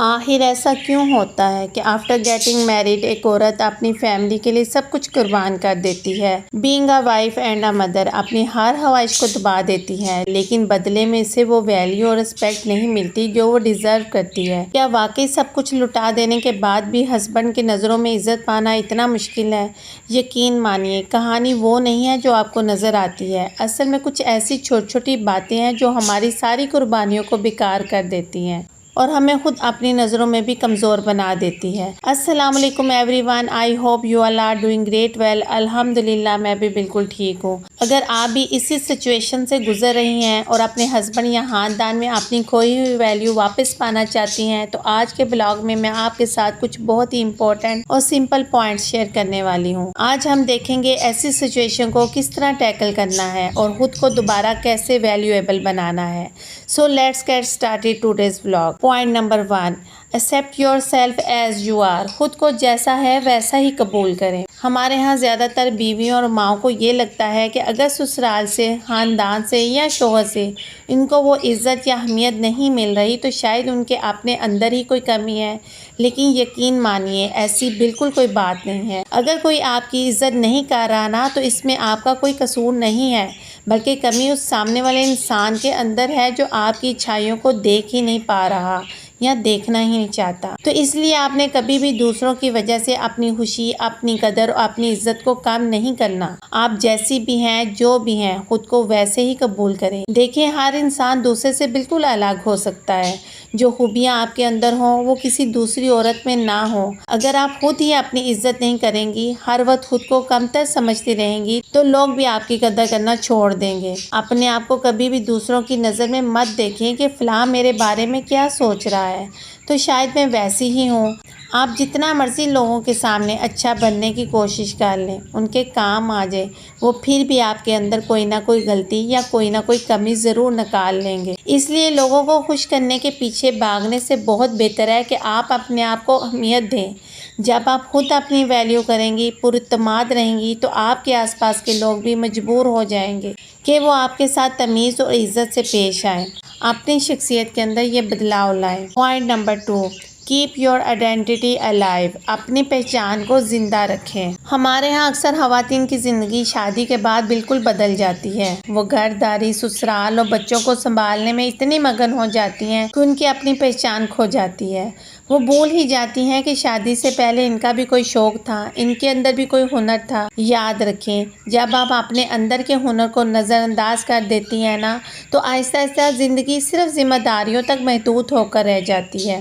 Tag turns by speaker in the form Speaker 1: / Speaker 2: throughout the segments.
Speaker 1: آخر ایسا کیوں ہوتا ہے کہ آفٹر گیٹنگ میریڈ ایک عورت اپنی فیملی کے لیے سب کچھ قربان کر دیتی ہے؟ Being a wife and a mother اپنی ہر خواہش کو دبا دیتی ہے، لیکن بدلے میں اسے وہ ویلیو اور رسپیکٹ نہیں ملتی جو وہ ڈیزرو کرتی ہے۔ کیا واقعی سب کچھ لٹا دینے کے بعد بھی ہسبینڈ کی نظروں میں عزت پانا اتنا مشکل ہے؟ یقین مانیے، کہانی وہ نہیں ہے جو آپ کو نظر آتی ہے۔ اصل میں کچھ ایسی چھوٹی چھوٹی باتیں ہیں جو ہماری ساری قربانیوں کو بیکار کر دیتی ہیں اور ہمیں خود اپنی نظروں میں بھی کمزور بنا دیتی ہے۔ السلام علیکم everyone, I hope you all are doing great well. الحمدللہ میں بھی بالکل ٹھیک ہوں۔ اگر آپ بھی اسی سچویشن سے گزر رہی ہیں اور اپنے ہسبینڈ یا خاندان میں اپنی کھوئی ہوئی ویلیو واپس پانا چاہتی ہیں تو آج کے بلاگ میں آپ کے ساتھ کچھ بہت ہی امپورٹنٹ اور سمپل پوائنٹس شیئر کرنے والی ہوں۔ آج ہم دیکھیں گے ایسی سچویشن کو کس طرح ٹیکل کرنا ہے اور خود کو دوبارہ کیسے ویلیویبل بنانا ہے۔ So let's get started today's vlog. Point number 1، accept yourself as you are. خود کو جیسا ہے ویسا ہی قبول کریں۔ ہمارے ہاں زیادہ تر بیویوں اور ماؤں کو یہ لگتا ہے کہ اگر سسرال سے، خاندان سے یا شوہر سے ان کو وہ عزت یا اہمیت نہیں مل رہی تو شاید ان کے اپنے اندر ہی کوئی کمی ہے، لیکن یقین مانیے ایسی بالکل کوئی بات نہیں ہے۔ اگر کوئی آپ کی عزت نہیں کر رہا نا تو اس میں آپ کا کوئی قصور نہیں ہے، بلکہ کمی اس سامنے والے انسان کے اندر ہے جو آپ کی اچھائیوں کو دیکھ ہی نہیں پا رہا یا دیکھنا ہی نہیں چاہتا۔ تو اس لیے آپ نے کبھی بھی دوسروں کی وجہ سے اپنی خوشی، اپنی قدر اور اپنی عزت کو کم نہیں کرنا۔ آپ جیسی بھی ہیں، جو بھی ہیں، خود کو ویسے ہی قبول کریں۔ دیکھیں، ہر انسان دوسرے سے بالکل الگ ہو سکتا ہے۔ جو خوبیاں آپ کے اندر ہوں وہ کسی دوسری عورت میں نہ ہوں۔ اگر آپ خود ہی اپنی عزت نہیں کریں گی، ہر وقت خود کو کمتر سمجھتی رہیں گی تو لوگ بھی آپ کی قدر کرنا چھوڑ دیں گے۔ اپنے آپ کو کبھی بھی دوسروں کی نظر میں مت دیکھیں کہ فلاں میرے بارے میں کیا سوچ رہا ہے تو شاید میں ویسی ہی ہوں۔ آپ جتنا مرضی لوگوں کے سامنے اچھا بننے کی کوشش کر لیں، ان کے کام آ جائے، وہ پھر بھی آپ کے اندر کوئی نہ کوئی غلطی یا کوئی نہ کوئی کمی ضرور نکال لیں گے۔ اس لیے لوگوں کو خوش کرنے کے پیچھے بھاگنے سے بہت بہتر ہے کہ آپ اپنے آپ کو اہمیت دیں۔ جب آپ خود اپنی ویلیو کریں گی، پراعتماد رہیں گی تو آپ کے آس پاس کے لوگ بھی مجبور ہو جائیں گے کہ وہ آپ کے ساتھ تمیز اور عزت سے پیش آئیں، اپنی شخصیت کے اندر یہ بدلاؤ لائیں۔ Point number 2، keep your identity alive. اپنی پہچان کو زندہ رکھیں۔ ہمارے ہاں اکثر خواتین کی زندگی شادی کے بعد بالکل بدل جاتی ہے۔ وہ گھر داری، سسرال اور بچوں کو سنبھالنے میں اتنی مگن ہو جاتی ہیں کہ ان کی اپنی پہچان کھو جاتی ہے۔ وہ بھول ہی جاتی ہیں کہ شادی سے پہلے ان کا بھی کوئی شوق تھا، ان کے اندر بھی کوئی ہنر تھا۔ یاد رکھیں، جب آپ اپنے اندر کے ہنر کو نظر انداز کر دیتی ہیں نا تو آہستہ آہستہ زندگی صرف ذمہ داریوں تک محدود ہو کر رہ جاتی ہے۔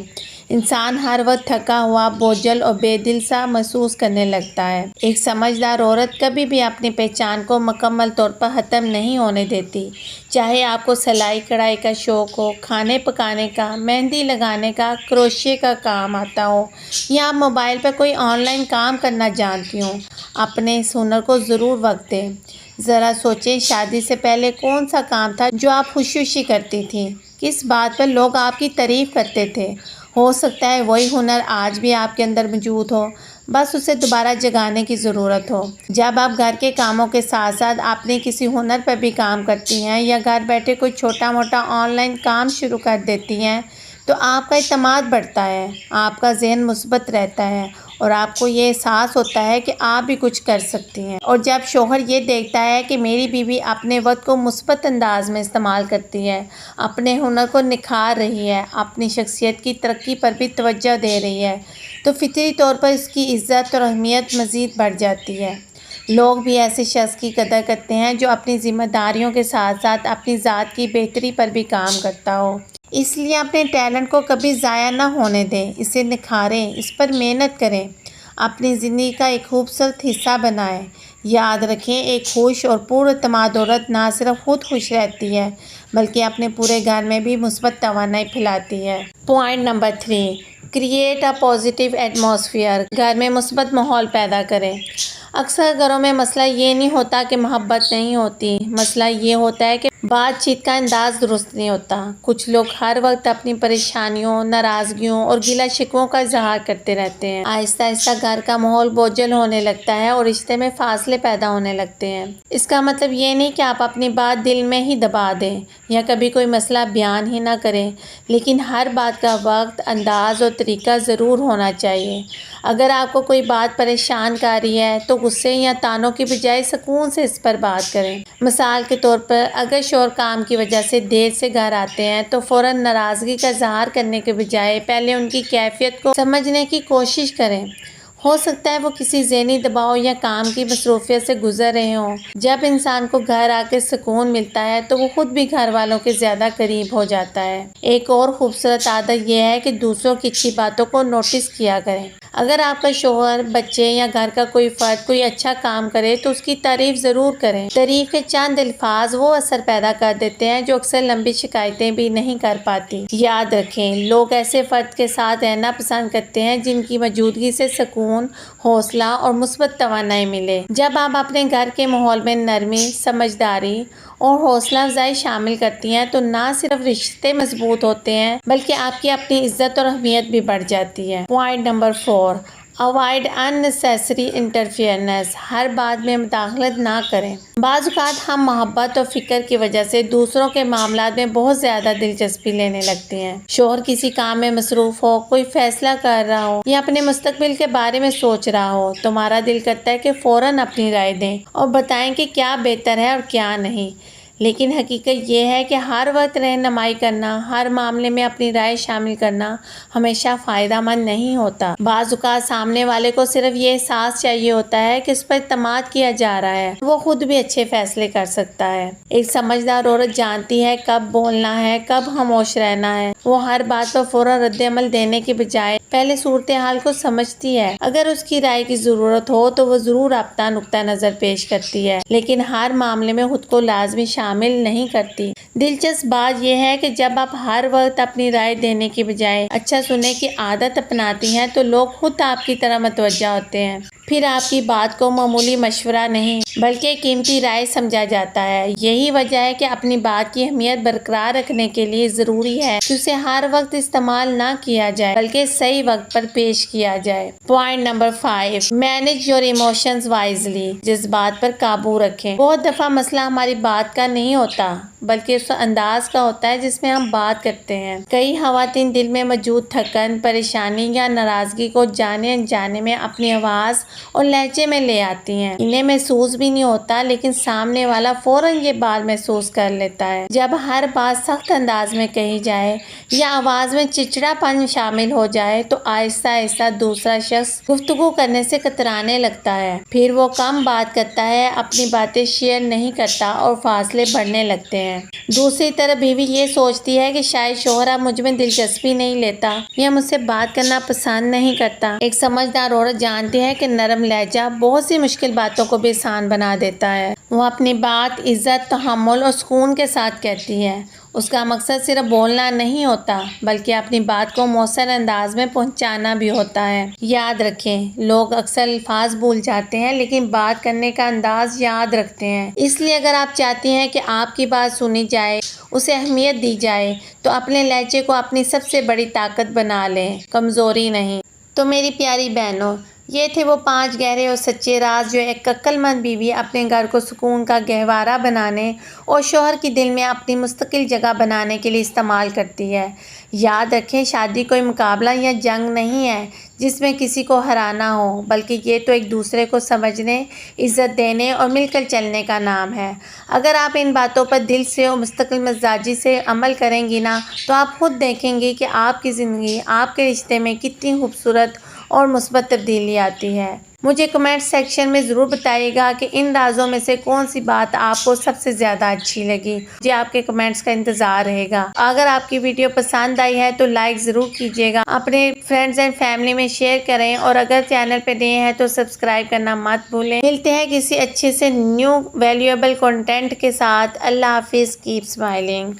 Speaker 1: انسان ہر وقت تھکا ہوا، بوجھل اور بے دل سا محسوس کرنے لگتا ہے۔ ایک سمجھدار عورت کبھی بھی اپنی پہچان کو مکمل طور پر ختم نہیں ہونے دیتی۔ چاہے آپ کو سلائی کڑھائی کا شوق ہو، کھانے پکانے کا، مہندی لگانے کا، کروشے کا کام آتا ہو یا آپ موبائل پر کوئی آن لائن کام کرنا جانتی ہوں، اپنے اس ہنر کو ضرور وقت دیں۔ ذرا سوچیں، شادی سے پہلے کون سا کام تھا جو آپ خوشی خوشی کرتی تھیں؟ کس بات پر لوگ آپ کی تعریف کرتے تھے؟ ہو سکتا ہے وہی ہنر آج بھی آپ کے اندر موجود ہو، بس اسے دوبارہ جگانے کی ضرورت ہو۔ جب آپ گھر کے کاموں کے ساتھ ساتھ اپنے کسی ہنر پر بھی کام کرتی ہیں یا گھر بیٹھے کوئی چھوٹا موٹا آن لائن کام شروع کر دیتی ہیں تو آپ کا اعتماد بڑھتا ہے، آپ کا ذہن مثبت رہتا ہے اور آپ کو یہ احساس ہوتا ہے کہ آپ بھی کچھ کر سکتی ہیں۔ اور جب شوہر یہ دیکھتا ہے کہ میری بیوی اپنے وقت کو مثبت انداز میں استعمال کرتی ہے، اپنے ہنر کو نکھار رہی ہے، اپنی شخصیت کی ترقی پر بھی توجہ دے رہی ہے تو فطری طور پر اس کی عزت اور اہمیت مزید بڑھ جاتی ہے۔ لوگ بھی ایسے شخص کی قدر کرتے ہیں جو اپنی ذمہ داریوں کے ساتھ ساتھ اپنی ذات کی بہتری پر بھی کام کرتا ہو۔ اس لیے اپنے ٹیلنٹ کو کبھی ضائع نہ ہونے دیں، اسے نکھاریں، اس پر محنت کریں، اپنی زندگی کا ایک خوبصورت حصہ بنائیں۔ یاد رکھیں، ایک خوش اور پراعتماد عورت نہ صرف خود خوش رہتی ہے بلکہ اپنے پورے گھر میں بھی مثبت توانائی پھیلاتی ہے۔ Point number 3، create a positive atmosphere. گھر میں مثبت ماحول پیدا کریں۔ اکثر گھروں میں مسئلہ یہ نہیں ہوتا کہ محبت نہیں ہوتی، مسئلہ یہ ہوتا ہے کہ بات چیت کا انداز درست نہیں ہوتا۔ کچھ لوگ ہر وقت اپنی پریشانیوں، ناراضگیوں اور گلہ شکووں کا اظہار کرتے رہتے ہیں۔ آہستہ آہستہ گھر کا ماحول بوجھل ہونے لگتا ہے اور رشتے میں فاصلے پیدا ہونے لگتے ہیں۔ اس کا مطلب یہ نہیں کہ آپ اپنی بات دل میں ہی دبا دیں یا کبھی کوئی مسئلہ بیان ہی نہ کریں، لیکن ہر بات کا وقت، انداز اور طریقہ ضرور ہونا چاہیے۔ اگر آپ کو کوئی بات پریشان کر رہی ہے تو غصے یا طعنوں کی بجائے سکون سے اس پر بات کریں۔ مثال کے طور پر اگر شوہر کام کی وجہ سے دیر سے گھر آتے ہیں تو فوراً ناراضگی کا اظہار کرنے کے بجائے پہلے ان کی کیفیت کو سمجھنے کی کوشش کریں۔ ہو سکتا ہے وہ کسی ذہنی دباؤ یا کام کی مصروفیت سے گزر رہے ہوں۔ جب انسان کو گھر آ کے سکون ملتا ہے تو وہ خود بھی گھر والوں کے زیادہ قریب ہو جاتا ہے۔ ایک اور خوبصورت عادت یہ ہے کہ دوسروں کی اچھی باتوں کو نوٹس کیا کریں۔ اگر آپ کا شوہر، بچے یا گھر کا کوئی فرد کوئی اچھا کام کرے تو اس کی تعریف ضرور کریں۔ تعریف کے چند الفاظ وہ اثر پیدا کر دیتے ہیں جو اکثر لمبی شکایتیں بھی نہیں کر پاتی۔ یاد رکھیں، لوگ ایسے فرد کے ساتھ رہنا پسند کرتے ہیں جن کی موجودگی سے سکون، حوصلہ اور مثبت توانائی ملے۔ جب آپ اپنے گھر کے ماحول میں نرمی، سمجھداری اور حوصلہ افزائی شامل کرتی ہیں تو نہ صرف رشتے مضبوط ہوتے ہیں بلکہ آپ کی اپنی عزت اور اہمیت بھی بڑھ جاتی ہے۔ Point number 4، avoid unnecessary interference۔ ہر بات میں مداخلت نہ کریں۔ بعض اوقات ہم محبت اور فکر کی وجہ سے دوسروں کے معاملات میں بہت زیادہ دلچسپی لینے لگتے ہیں۔ شوہر کسی کام میں مصروف ہو، کوئی فیصلہ کر رہا ہو یا اپنے مستقبل کے بارے میں سوچ رہا ہو، تمہارا دل کرتا ہے کہ فوراً اپنی رائے دیں اور بتائیں کہ کیا بہتر ہے اور کیا نہیں۔ لیکن حقیقت یہ ہے کہ ہر وقت رہنمائی کرنا، ہر معاملے میں اپنی رائے شامل کرنا ہمیشہ فائدہ مند نہیں ہوتا۔ بعض اوقات سامنے والے کو صرف یہ احساس چاہیے ہوتا ہے کہ اس پر اعتماد کیا جا رہا ہے، وہ خود بھی اچھے فیصلے کر سکتا ہے۔ ایک سمجھدار عورت جانتی ہے کب بولنا ہے، کب خاموش رہنا ہے۔ وہ ہر بات پر فوراً رد عمل دینے کے بجائے پہلے صورتحال کو سمجھتی ہے۔ اگر اس کی رائے کی ضرورت ہو تو وہ ضرور اپنا نقطہ نظر پیش کرتی ہے، لیکن ہر معاملے میں خود کو لازمی شامل نہیں کرتی۔ دلچسپ بات یہ ہے کہ جب آپ ہر وقت اپنی رائے دینے کی بجائے اچھا سننے کی عادت اپناتی ہیں تو لوگ خود آپ کی طرح متوجہ ہوتے ہیں۔ پھر آپ کی بات کو معمولی مشورہ نہیں بلکہ قیمتی رائے سمجھا جاتا ہے۔ یہی وجہ ہے کہ اپنی بات کی اہمیت برقرار رکھنے کے لیے ضروری ہے کہ اسے ہر وقت استعمال نہ کیا جائے بلکہ صحیح وقت پر پیش کیا جائے۔ Point number 5، manage your emotions wisely. جذبات پر قابو رکھیں۔ بہت دفعہ مسئلہ ہماری بات کا نہیں ہوتا بلکہ اس انداز کا ہوتا ہے جس میں ہم بات کرتے ہیں۔ کئی خواتین دل میں موجود تھکن، پریشانی یا ناراضگی کو جانے انجانے میں اپنی آواز اور لہجے میں لے آتی ہیں۔ انہیں محسوس بھی نہیں ہوتا لیکن سامنے والا فوراً یہ بات محسوس کر لیتا ہے۔ جب ہر بات سخت انداز میں کہی جائے یا آواز میں چڑچڑا پن شامل ہو جائے تو آہستہ آہستہ دوسرا شخص گفتگو کرنے سے کترانے لگتا ہے۔ پھر وہ کم بات کرتا ہے، اپنی باتیں شیئر نہیں کرتا اور فاصلے بڑھنے لگتے ہیں۔ دوسری طرف بیوی یہ سوچتی ہے کہ شاید شوہر اب مجھ میں دلچسپی نہیں لیتا یا مجھ سے بات کرنا پسند نہیں کرتا۔ ایک سمجھدار عورت جانتی ہے کہ نرم لہجہ بہت سی مشکل باتوں کو بھی آسان بنا دیتا ہے۔ وہ اپنی بات عزت، تحمل اور سکون کے ساتھ کہتی ہے۔ اس کا مقصد صرف بولنا نہیں ہوتا بلکہ اپنی بات کو مؤثر انداز میں پہنچانا بھی ہوتا ہے۔ یاد رکھیں، لوگ اکثر الفاظ بھول جاتے ہیں لیکن بات کرنے کا انداز یاد رکھتے ہیں۔ اس لیے اگر آپ چاہتی ہیں کہ آپ کی بات سنی جائے، اسے اہمیت دی جائے تو اپنے لہجے کو اپنی سب سے بڑی طاقت بنا لیں، کمزوری نہیں۔ تو میری پیاری بہنوں، یہ تھے وہ 5 گہرے اور سچے راز جو ایک عقل مند بیوی اپنے گھر کو سکون کا گہوارہ بنانے اور شوہر کی دل میں اپنی مستقل جگہ بنانے کے لیے استعمال کرتی ہے۔ یاد رکھیں، شادی کوئی مقابلہ یا جنگ نہیں ہے جس میں کسی کو ہرانا ہو، بلکہ یہ تو ایک دوسرے کو سمجھنے، عزت دینے اور مل کر چلنے کا نام ہے۔ اگر آپ ان باتوں پر دل سے اور مستقل مزاجی سے عمل کریں گی نا تو آپ خود دیکھیں گی کہ آپ کی زندگی، آپ کے رشتے میں کتنی خوبصورت اور مثبت تبدیلی آتی ہے۔ مجھے کمنٹ سیکشن میں ضرور بتائیے گا کہ ان رازوں میں سے کون سی بات آپ کو سب سے زیادہ اچھی لگی۔ مجھے آپ کے کمنٹس کا انتظار رہے گا۔ اگر آپ کی ویڈیو پسند آئی ہے تو لائک ضرور کیجیے گا، اپنے فرینڈز اینڈ فیملی میں شیئر کریں اور اگر چینل پہ نئے ہیں تو سبسکرائب کرنا مت بھولیں۔ ملتے ہیں کسی اچھے سے نیو ویلیویبل کنٹینٹ کے ساتھ۔ اللہ حافظ، کیپ اسمائلنگ۔